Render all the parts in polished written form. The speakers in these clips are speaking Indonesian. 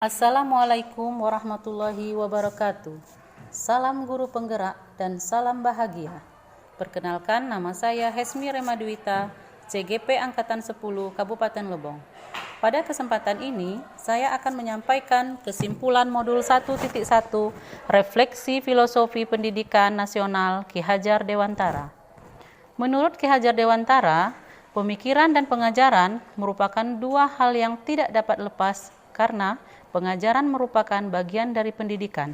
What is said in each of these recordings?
Assalamualaikum warahmatullahi wabarakatuh. Salam guru penggerak dan salam bahagia. Perkenalkan, nama saya Hesmi Remadwita, CGP Angkatan 10 Kabupaten Lebong. Pada kesempatan ini, saya akan menyampaikan kesimpulan modul 1.1 Refleksi Filosofi Pendidikan Nasional Ki Hajar Dewantara. Menurut Ki Hajar Dewantara, pemikiran dan pengajaran merupakan dua hal yang tidak dapat lepas karena pengajaran merupakan bagian dari pendidikan.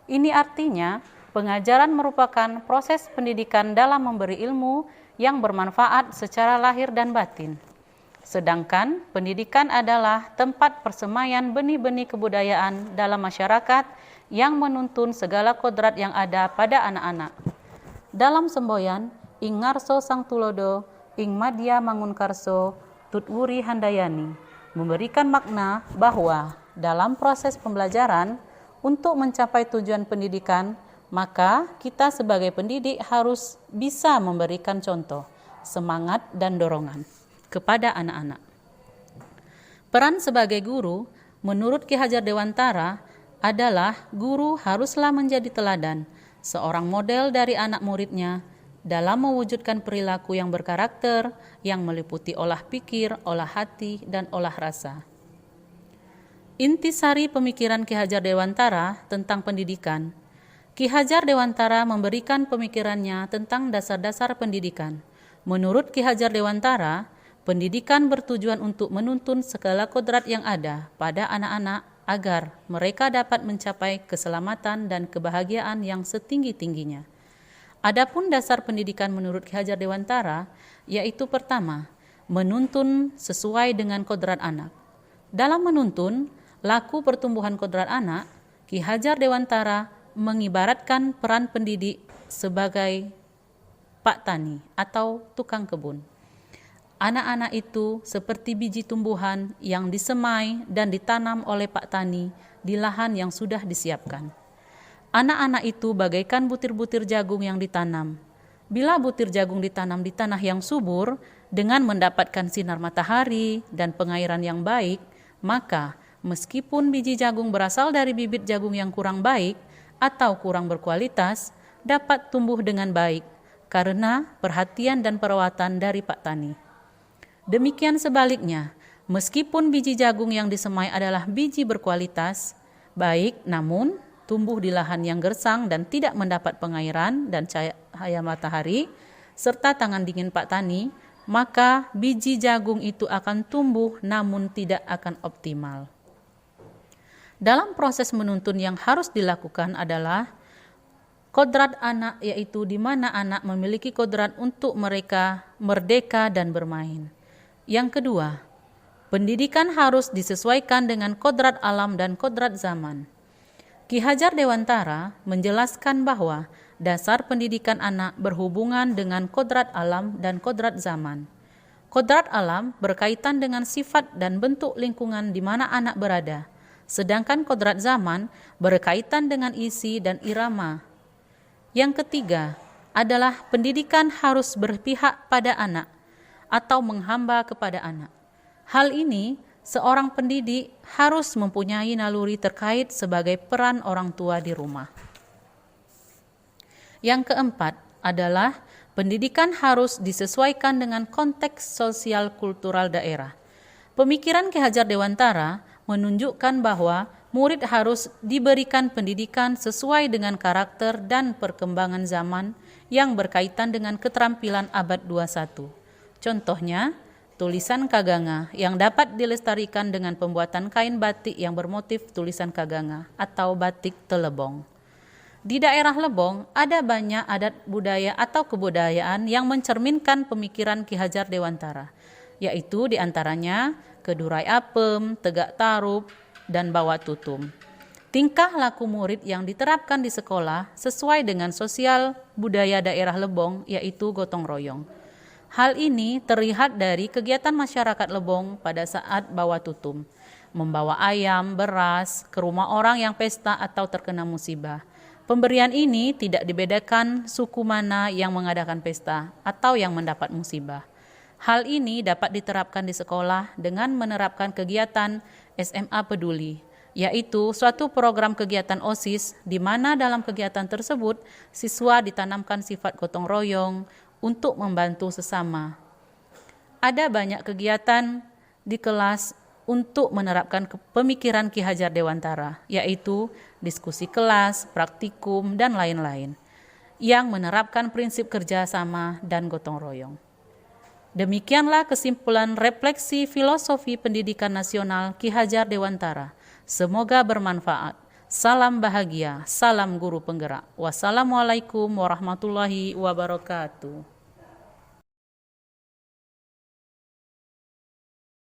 Ini artinya, pengajaran merupakan proses pendidikan dalam memberi ilmu yang bermanfaat secara lahir dan batin. Sedangkan pendidikan adalah tempat persemaian benih-benih kebudayaan dalam masyarakat yang menuntun segala kodrat yang ada pada anak-anak. Dalam semboyan, ing ngarso sang tulodo, ing madya mangunkarso, tutwuri handayani, memberikan makna bahwa dalam proses pembelajaran untuk mencapai tujuan pendidikan, maka kita sebagai pendidik harus bisa memberikan contoh, semangat dan dorongan kepada anak-anak. Peran sebagai guru, menurut Ki Hajar Dewantara, adalah guru haruslah menjadi teladan, seorang model dari anak muridnya dalam mewujudkan perilaku yang berkarakter, yang meliputi olah pikir, olah hati, dan olah rasa. Intisari pemikiran Ki Hajar Dewantara tentang pendidikan. Ki Hajar Dewantara memberikan pemikirannya tentang dasar-dasar pendidikan. Menurut Ki Hajar Dewantara, pendidikan bertujuan untuk menuntun segala kodrat yang ada pada anak-anak agar mereka dapat mencapai keselamatan dan kebahagiaan yang setinggi-tingginya. Adapun dasar pendidikan menurut Ki Hajar Dewantara, yaitu pertama, menuntun sesuai dengan kodrat anak. Dalam menuntun, laku pertumbuhan kodrat anak, Ki Hajar Dewantara mengibaratkan peran pendidik sebagai pak tani atau tukang kebun. Anak-anak itu seperti biji tumbuhan yang disemai dan ditanam oleh pak tani di lahan yang sudah disiapkan. Anak-anak itu bagaikan butir-butir jagung yang ditanam. Bila butir jagung ditanam di tanah yang subur dengan mendapatkan sinar matahari dan pengairan yang baik, maka meskipun biji jagung berasal dari bibit jagung yang kurang baik atau kurang berkualitas, dapat tumbuh dengan baik karena perhatian dan perawatan dari pak tani. Demikian sebaliknya, meskipun biji jagung yang disemai adalah biji berkualitas baik, namun tumbuh di lahan yang gersang dan tidak mendapat pengairan dan cahaya matahari, serta tangan dingin pak tani, maka biji jagung itu akan tumbuh namun tidak akan optimal. Dalam proses menuntun yang harus dilakukan adalah kodrat anak, yaitu di mana anak memiliki kodrat untuk mereka merdeka dan bermain. Yang kedua, pendidikan harus disesuaikan dengan kodrat alam dan kodrat zaman. Ki Hajar Dewantara menjelaskan bahwa dasar pendidikan anak berhubungan dengan kodrat alam dan kodrat zaman. Kodrat alam berkaitan dengan sifat dan bentuk lingkungan di mana anak berada, sedangkan kodrat zaman berkaitan dengan isi dan irama. Yang ketiga adalah pendidikan harus berpihak pada anak atau menghamba kepada anak. Hal ini seorang pendidik harus mempunyai naluri terkait sebagai peran orang tua di rumah. Yang keempat adalah pendidikan harus disesuaikan dengan konteks sosial kultural daerah. Pemikiran Ki Hajar Dewantara menunjukkan bahwa murid harus diberikan pendidikan sesuai dengan karakter dan perkembangan zaman yang berkaitan dengan keterampilan abad 21. Contohnya, tulisan kaganga yang dapat dilestarikan dengan pembuatan kain batik yang bermotif tulisan kaganga atau batik telebong. Di daerah Lebong ada banyak adat budaya atau kebudayaan yang mencerminkan pemikiran Ki Hajar Dewantara, yaitu diantaranya kedurai apem, tegak tarup, dan bawa tutum. Tingkah laku murid yang diterapkan di sekolah sesuai dengan sosial budaya daerah Lebong, yaitu gotong royong. Hal ini terlihat dari kegiatan masyarakat Lebong pada saat bawa tutum, membawa ayam, beras ke rumah orang yang pesta atau terkena musibah. Pemberian ini tidak dibedakan suku mana yang mengadakan pesta atau yang mendapat musibah. Hal ini dapat diterapkan di sekolah dengan menerapkan kegiatan SMA Peduli, yaitu suatu program kegiatan OSIS di mana dalam kegiatan tersebut siswa ditanamkan sifat gotong royong untuk membantu sesama. Ada banyak kegiatan di kelas untuk menerapkan pemikiran Ki Hajar Dewantara, yaitu diskusi kelas, praktikum, dan lain-lain, yang menerapkan prinsip kerjasama dan gotong royong. Demikianlah kesimpulan refleksi filosofi pendidikan nasional Ki Hajar Dewantara. Semoga bermanfaat. Salam bahagia, salam guru penggerak. Wassalamualaikum warahmatullahi wabarakatuh.